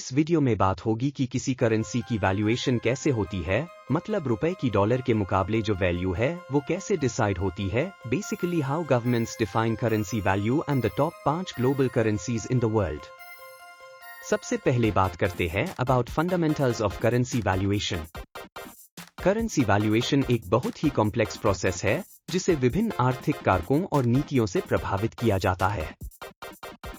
इस वीडियो में बात होगी कि किसी करेंसी की वैल्यूएशन कैसे होती है, मतलब रुपए की डॉलर के मुकाबले जो वैल्यू है वो कैसे डिसाइड होती है, basically how governments define currency value and the top 5 global currencies in the world. सबसे पहले बात करते हैं about fundamentals of currency valuation. Currency valuation एक बहुत ही कॉम्प्लेक्स प्रोसेस है जिसे विभिन्न आर्थिक कारकों और नीतियों से प्रभावित किया जाता है।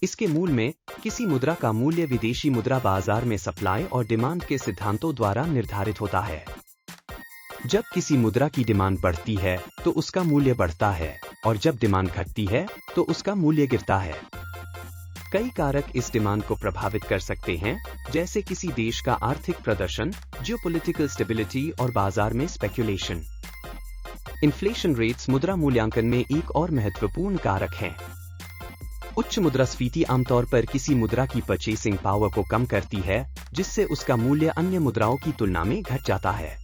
इसके मूल में किसी मुद्रा का मूल्य विदेशी मुद्रा बाजार में सप्लाई और डिमांड के सिद्धांतों द्वारा निर्धारित होता है। जब किसी मुद्रा की डिमांड बढ़ती है तो उसका मूल्य बढ़ता है और जब डिमांड घटती है तो उसका मूल्य गिरता है। कई कारक इस डिमांड को प्रभावित कर सकते हैं, जैसे किसी देश का आर्थिक प्रदर्शन, जियोपॉलिटिकल स्टेबिलिटी और बाजार में स्पेक्युलेशन। इन्फ्लेशन रेट्स मुद्रा मूल्यांकन में एक और महत्वपूर्ण कारक हैं। उच्च मुद्रास्फीति आमतौर पर किसी मुद्रा की परचेसिंग पावर को कम करती है, जिससे उसका मूल्य अन्य मुद्राओं की तुलना में घट जाता है।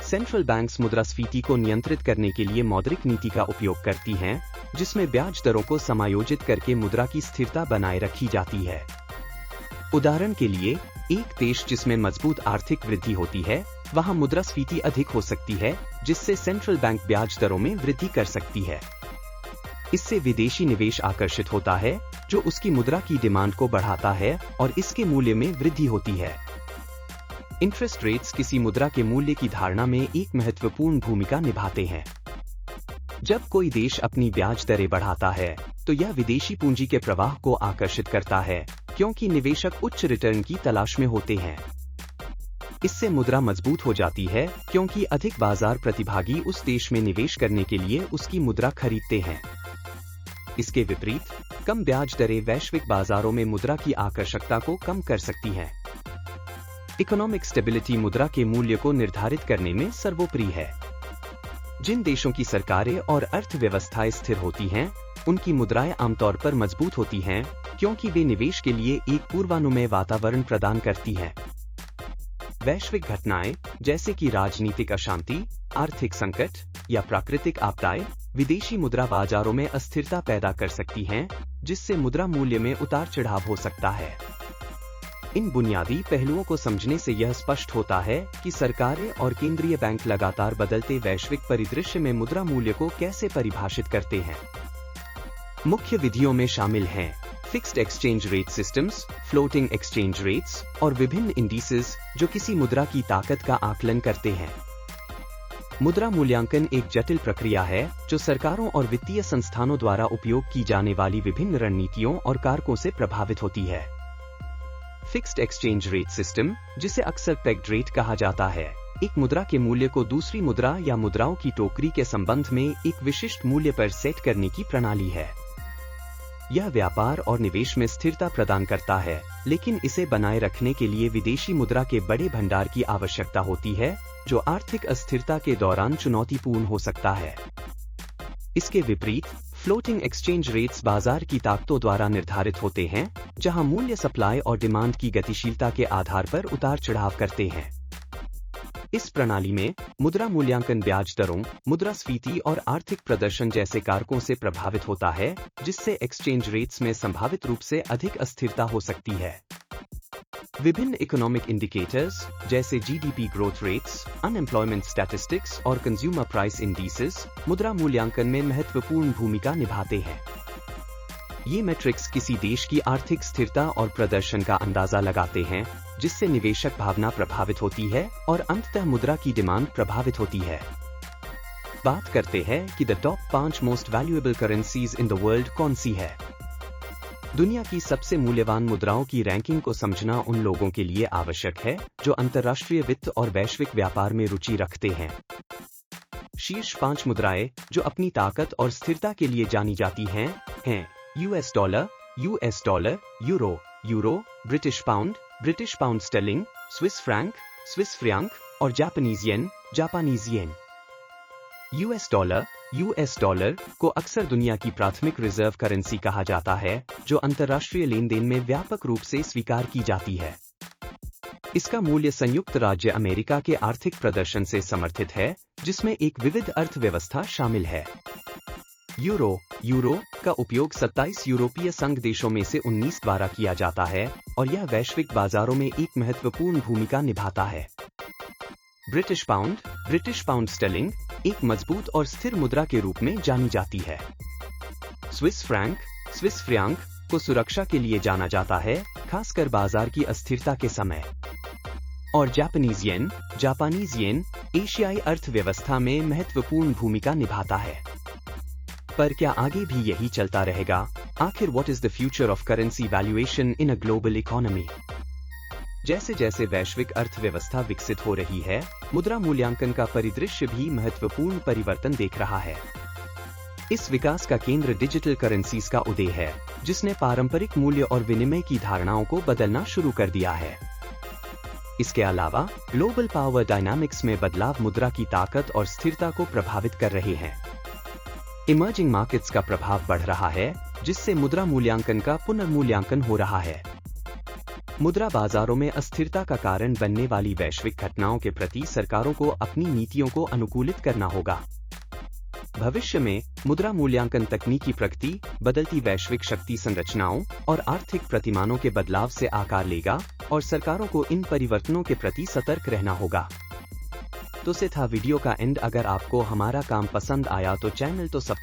सेंट्रल बैंक्स मुद्रास्फीति को नियंत्रित करने के लिए मौद्रिक नीति का उपयोग करती हैं, जिसमें ब्याज दरों को समायोजित करके मुद्रा की स्थिरता बनाए रखी जाती है। उदाहरण के लिए, एक देश जिसमें मजबूत आर्थिक वृद्धि होती है, वहां मुद्रास्फीति अधिक हो सकती है, जिससे सेंट्रल बैंक ब्याज दरों में वृद्धि कर सकती है। इससे विदेशी निवेश आकर्षित होता है, जो उसकी मुद्रा की डिमांड को बढ़ाता है और इसके मूल्य में वृद्धि होती है। इंटरेस्ट रेट्स किसी मुद्रा के मूल्य की धारणा में एक महत्वपूर्ण भूमिका निभाते हैं। जब कोई देश अपनी ब्याज दरें बढ़ाता है, तो यह विदेशी पूंजी के प्रवाह को आकर्षित करता है, क्योंकि निवेशक उच्च रिटर्न की तलाश में होते हैं। इससे मुद्रा मजबूत हो जाती है, क्योंकि अधिक बाजार प्रतिभागी उस देश में निवेश करने के लिए उसकी मुद्रा खरीदते हैं। इसके विपरीत, कम ब्याज दरें वैश्विक बाजारों में मुद्रा की आकर्षकता को कम कर सकती हैं। इकोनॉमिक स्टेबिलिटी मुद्रा के मूल्य को निर्धारित करने में सर्वोपरि है। जिन देशों की सरकारें और अर्थव्यवस्थाएं स्थिर होती हैं, उनकी मुद्राएं आमतौर पर मजबूत होती हैं, क्योंकि वे निवेश के लिए एक पूर्वानुमेय वातावरण प्रदान करती हैं। वैश्विक घटनाएं, जैसे कि राजनीतिक अशांति, आर्थिक संकट या प्राकृतिक आपदाएं, विदेशी मुद्रा बाजारों में अस्थिरता पैदा कर सकती हैं, जिससे मुद्रा मूल्य में उतार चढ़ाव हो सकता है। इन बुनियादी पहलुओं को समझने से यह स्पष्ट होता है कि सरकारें और केंद्रीय बैंक लगातार बदलते वैश्विक परिदृश्य में मुद्रा मूल्य को कैसे परिभाषित करते हैं। मुख्य विधियों में शामिल हैं fixed exchange rate systems, floating exchange rates और विभिन्न इंडिसेस, जो किसी मुद्रा की ताकत का आकलन करते हैं। मुद्रा मूल्यांकन एक जटिल प्रक्रिया है जो सरकारों और वित्तीय संस्थानों द्वारा उपयोग की जाने वाली विभिन्न रणनीतियों और कारकों से प्रभावित होती है। फिक्स्ड एक्सचेंज रेट सिस्टम, जिसे अक्सर पेग्ड रेट कहा जाता है, एक मुद्रा के मूल्य को दूसरी मुद्रा या मुद्राओं की टोकरी के संबंध में एक विशिष्ट मूल्य पर सेट करने की प्रणाली है। यह व्यापार और निवेश में स्थिरता प्रदान करता है, लेकिन इसे बनाए रखने के लिए विदेशी मुद्रा के बड़े भंडार की आवश्यकता होती है, जो आर्थिक अस्थिरता के दौरान चुनौतीपूर्ण हो सकता है। इसके विपरीत, फ्लोटिंग एक्सचेंज रेट्स बाजार की ताकतों द्वारा निर्धारित होते हैं, जहां मूल्य सप्लाई और डिमांड की गतिशीलता के आधार पर उतार चढ़ाव करते हैं। इस प्रणाली में मुद्रा मूल्यांकन ब्याज दरों, मुद्रास्फीति और आर्थिक प्रदर्शन जैसे कारकों से प्रभावित होता है, जिससे एक्सचेंज रेट्स में संभावित रूप से अधिक अस्थिरता हो सकती है। विभिन्न इकोनॉमिक इंडिकेटर्स, जैसे GDP growth rates, unemployment statistics और कंज्यूमर प्राइस इंडिसेस, मुद्रा मूल्यांकन में महत्वपूर्ण भूमिका निभाते हैं। ये मैट्रिक्स किसी देश की आर्थिक स्थिरता और प्रदर्शन का अंदाजा लगाते हैं, जिससे निवेशक भावना प्रभावित होती है और अंततः मुद्रा की डिमांड प्रभावित होती है। बात करते हैं कि the top 5 most valuable currencies in the world कौन सी है। दुनिया की सबसे मूल्यवान मुद्राओं की रैंकिंग को समझना उन लोगों के लिए आवश्यक है जो अंतर्राष्ट्रीय वित्त और वैश्विक व्यापार में रुचि रखते हैं। शीर्ष 5 मुद्राएं जो अपनी ताकत और स्थिरता के लिए जानी जाती हैं US dollar, euro, British pound sterling, Swiss franc और जापानीज येन। यूएस डॉलर को अक्सर दुनिया की प्राथमिक रिजर्व करेंसी कहा जाता है, जो अंतर्राष्ट्रीय लेन देन में व्यापक रूप से स्वीकार की जाती है। इसका मूल्य संयुक्त राज्य अमेरिका के आर्थिक प्रदर्शन से समर्थित है, जिसमें एक विविध अर्थव्यवस्था शामिल है। यूरो का उपयोग 27 यूरोपीय संघ देशों में से 19 द्वारा किया जाता है और यह वैश्विक बाजारों में एक महत्वपूर्ण भूमिका निभाता है। ब्रिटिश पाउंड स्टर्लिंग एक मजबूत और स्थिर मुद्रा के रूप में जानी जाती है। स्विस फ्रैंक को सुरक्षा के लिए जाना जाता है, खासकर बाजार की अस्थिरता के समय। और जापानीज येन एशियाई अर्थव्यवस्था में महत्वपूर्ण भूमिका निभाता है। पर क्या आगे भी यही चलता रहेगा? आखिर what is the future of currency valuation in a global economy? जैसे जैसे वैश्विक अर्थव्यवस्था विकसित हो रही है, मुद्रा मूल्यांकन का परिदृश्य भी महत्वपूर्ण परिवर्तन देख रहा है। इस विकास का केंद्र डिजिटल करेंसीज का उदय है, जिसने पारंपरिक मूल्य और विनिमय की धारणाओं को बदलना शुरू कर दिया है। इसके अलावा ग्लोबल पावर डायनामिक्स में बदलाव मुद्रा की ताकत और स्थिरता को प्रभावित कर रहे हैं। इमर्जिंग मार्केट्स का प्रभाव बढ़ रहा है, जिससे मुद्रा मूल्यांकन का पुनर्मूल्यांकन हो रहा है। मुद्रा बाजारों में अस्थिरता का कारण बनने वाली वैश्विक घटनाओं के प्रति सरकारों को अपनी नीतियों को अनुकूलित करना होगा। भविष्य में मुद्रा मूल्यांकन तकनीकी प्रगति, बदलती वैश्विक शक्ति संरचनाओं और आर्थिक प्रतिमानों के बदलाव से आकार लेगा और सरकारों को इन परिवर्तनों के प्रति सतर्क रहना होगा। तो से था वीडियो का एंड। अगर आपको हमारा काम पसंद आया तो चैनल तो सब